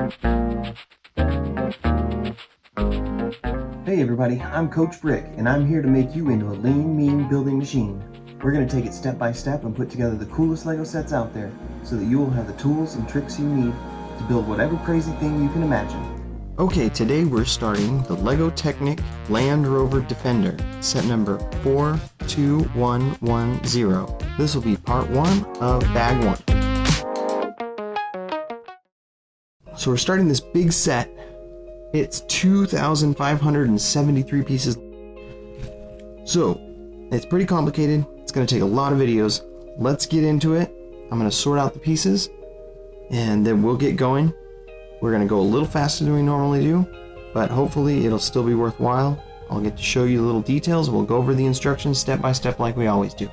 Hey everybody, I'm Coach Brick, and I'm here to make you into a lean, mean building machine. We're going to take it step by step and put together the coolest LEGO sets out there, so that you will have the tools and tricks you need to build whatever crazy thing you can imagine. Okay, today we're starting the LEGO Technic Land Rover Defender, set number 42110. This will be part 1 of bag 1. So we're starting this big set. It's 2,573 pieces. So, it's pretty complicated. It's going to take a lot of videos. Let's get into it. I'm going to sort out the pieces, and then we'll get going. We're going to go a little faster than we normally do, but hopefully it'll still be worthwhile. I'll get to show you the little details. We'll go over the instructions step by step like we always do.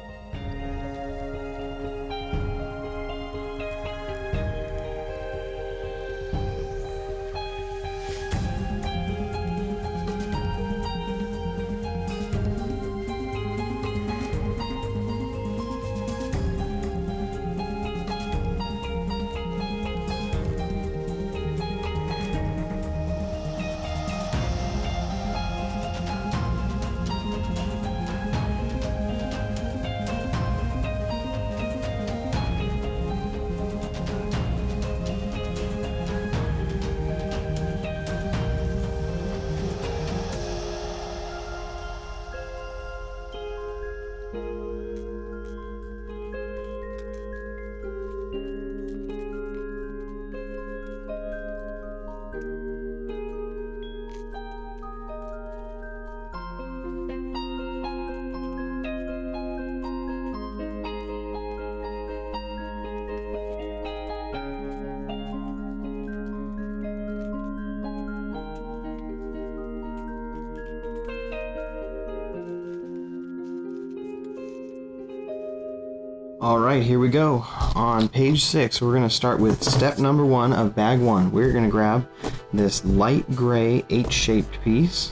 Alright, here we go. On page 6, we're going to start with step number 1 of bag 1. We're going to grab this light gray H-shaped piece.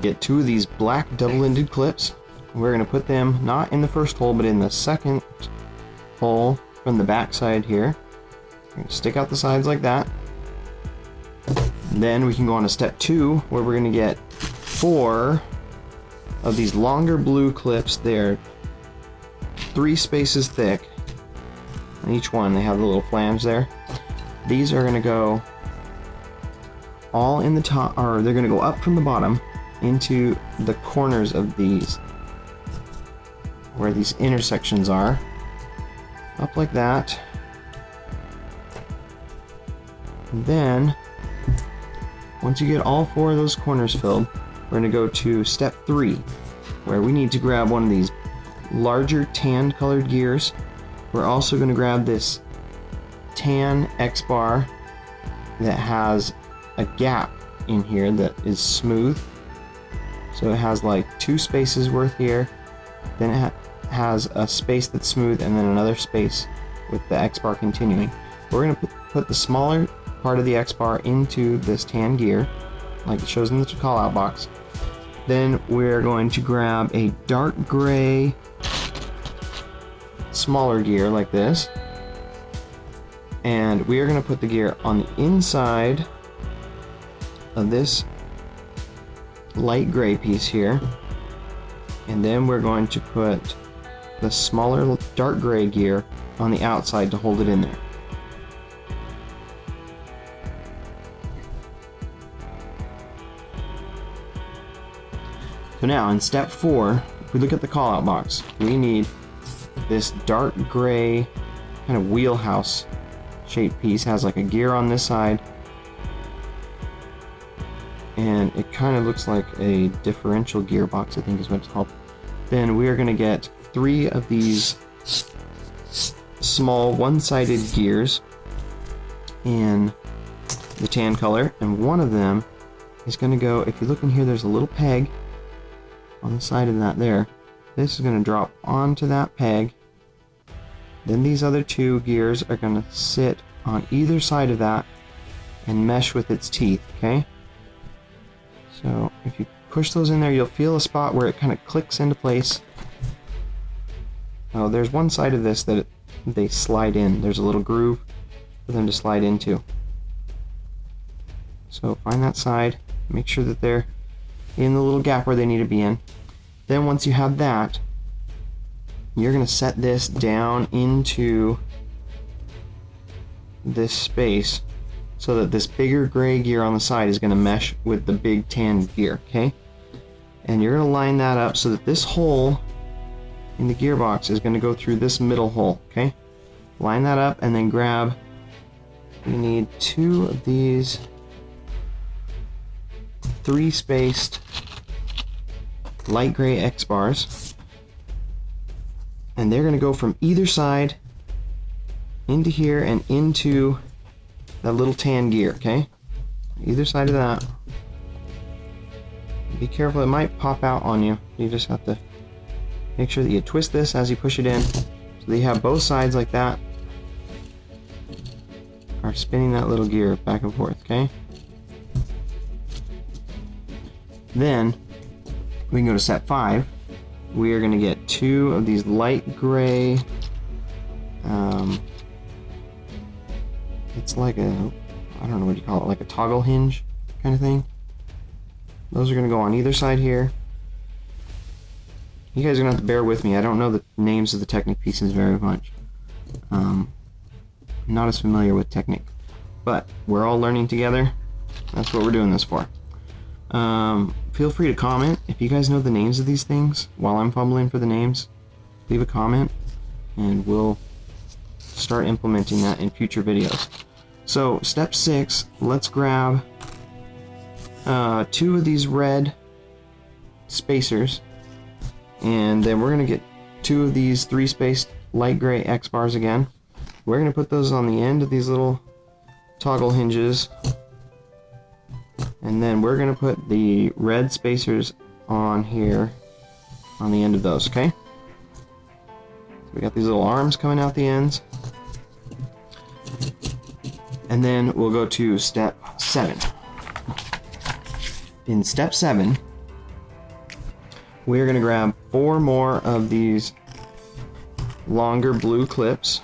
Get 2 of these black double-ended clips. We're going to put them not in the first hole, but in the second hole from the back side here. We're going to stick out the sides like that. Then we can go on to step 2, where we're going to get 4 of these longer blue clips there. 3 spaces thick on each one. They have the little flange there. These are going to go all in the top, or they're going to go up from the bottom into the corners of these, where these intersections are. Up like that. And then, once you get all 4 of those corners filled, we're going to go to step 3, where we need to grab one of these larger tan colored gears. We're also going to grab this tan X bar that has a gap in here that is smooth. So it has like 2 spaces worth here, then it has a space that's smooth, and then another space with the X bar continuing. We're going to put the smaller part of the X bar into this tan gear like it shows in the call out box. Then we're going to grab a dark gray smaller gear like this, and we are going to put the gear on the inside of this light gray piece here, and then we're going to put the smaller dark gray gear on the outside to hold it in there. So now in step 4, if we look at the call out box, we need this dark gray kind of wheelhouse shaped piece. Has like a gear on this side, and it kind of looks like a differential gearbox, I think is what it's called. Then we are going to get 3 of these small one-sided gears in the tan color, and one of them is going to go, if you look in here, there's a little peg on the side of that there. This is going to drop onto that peg. Then these other 2 gears are going to sit on either side of that and mesh with its teeth, okay? So if you push those in there, you'll feel a spot where it kind of clicks into place. Oh, there's one side of this that they slide in. There's a little groove for them to slide into. So find that side, make sure that they're in the little gap where they need to be in. Then once you have that, you're going to set this down into this space so that this bigger gray gear on the side is going to mesh with the big tan gear, okay? And you're going to line that up so that this hole in the gearbox is going to go through this middle hole, okay? Line that up and then grab, you need 2 of these 3-spaced light gray X bars, and they're going to go from either side into here and into that little tan gear, okay? Either side of that. Be careful, it might pop out on you. You just have to make sure that you twist this as you push it in so that you have both sides like that are spinning that little gear back and forth, okay? Then we can go to step 5. We are going to get 2 of these light gray, it's like a, I don't know what you call it, like a toggle hinge kind of thing. Those are going to go on either side here. You guys are going to have to bear with me. I don't know the names of the Technic pieces very much. I'm not as familiar with Technic, but we're all learning together. That's what we're doing this for. Feel free to comment if you guys know the names of these things. While I'm fumbling for the names, leave a comment and we'll start implementing that in future videos. So step 6, let's grab 2 of these red spacers, and then we're going to get 2 of these 3-spaced light gray X bars again. We're going to put those on the end of these little toggle hinges, and then we're going to put the red spacers on here on the end of those, okay? So we got these little arms coming out the ends. And then we'll go to step 7. In step 7, we're going to grab 4 more of these longer blue clips,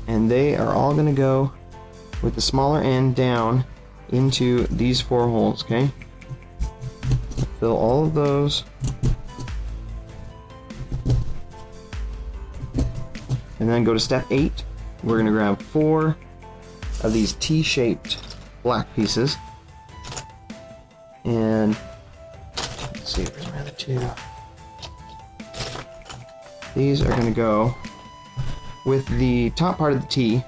and they are all going to go with the smaller end down into these 4 holes, okay? Fill all of those. And then go to step 8. We're going to grab 4 of these T-shaped black pieces. And let's see, where's my other 2? These are going to go with the top part of the T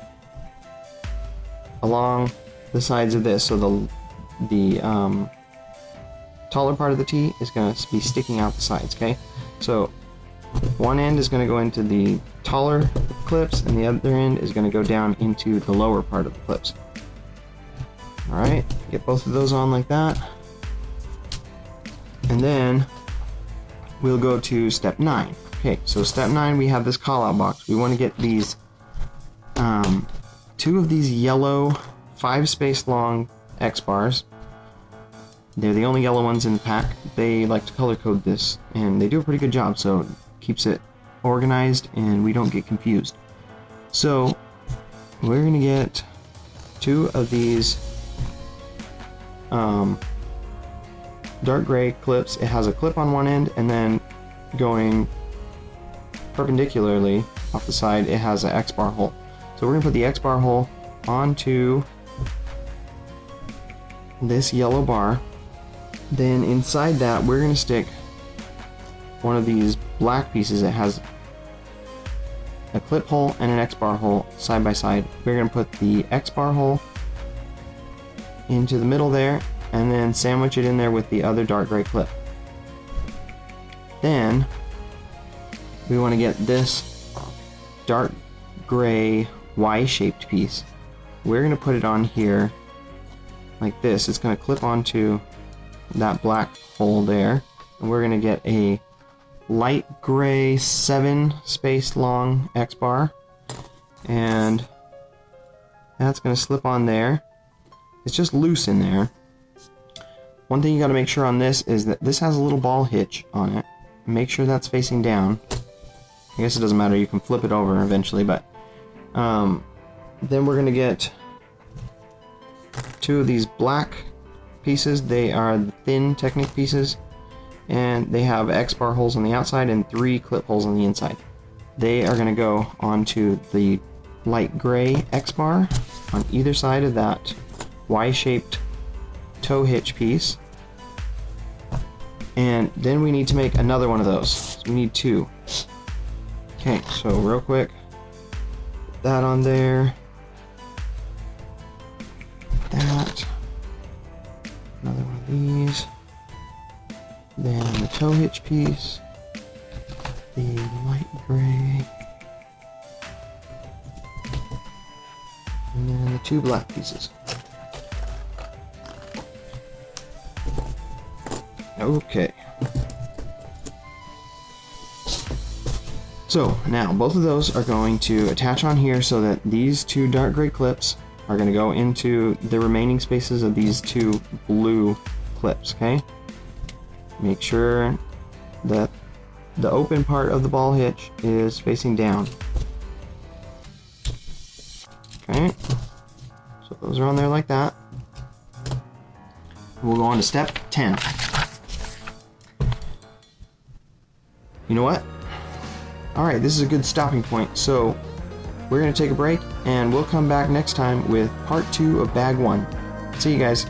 along the sides of this, so the taller part of the T is going to be sticking out the sides, okay? So one end is going to go into the taller clips and the other end is going to go down into the lower part of the clips. Alright, get both of those on like that. And then we'll go to step 9. Okay, so step 9, we have this call-out box. We want to get these 2 of these yellow 5-space long X bars. They're the only yellow ones in the pack. They like to color code this, and they do a pretty good job, so it keeps it organized and we don't get confused. So we're going to get 2 of these dark gray clips. It has a clip on one end, and then going perpendicularly off the side it has an X bar hole. So we're going to put the X bar hole onto this yellow bar. Then inside that we're going to stick one of these black pieces that has a clip hole and an X bar hole side by side. We're going to put the X bar hole into the middle there and then sandwich it in there with the other dark gray clip. Then we want to get this dark gray Y-shaped piece. We're going to put it on here like this. It's going to clip onto that black hole there, and we're going to get a light gray 7-space long X bar, and that's going to slip on there. It's just loose in there. One thing you got to make sure on this is that this has a little ball hitch on it. Make sure that's facing down. I guess it doesn't matter, you can flip it over eventually, but then we're going to get 2 of these black pieces. They are the thin Technic pieces, and they have X-bar holes on the outside and 3 clip holes on the inside. They are going to go onto the light gray X-bar on either side of that Y-shaped tow hitch piece. And then we need to make another one of those. So we need 2. Okay, so real quick, put that on there. That. Another one of these. Then the tow hitch piece. The light gray. And then the 2 black pieces. Okay. So now both of those are going to attach on here so that these 2 dark gray clips are going to go into the remaining spaces of these 2 blue clips, okay? Make sure that the open part of the ball hitch is facing down. Okay, so those are on there like that. We'll go on to step 10. You know what? Alright, this is a good stopping point. So we're going to take a break, and we'll come back next time with part 2 of bag 1. See you guys.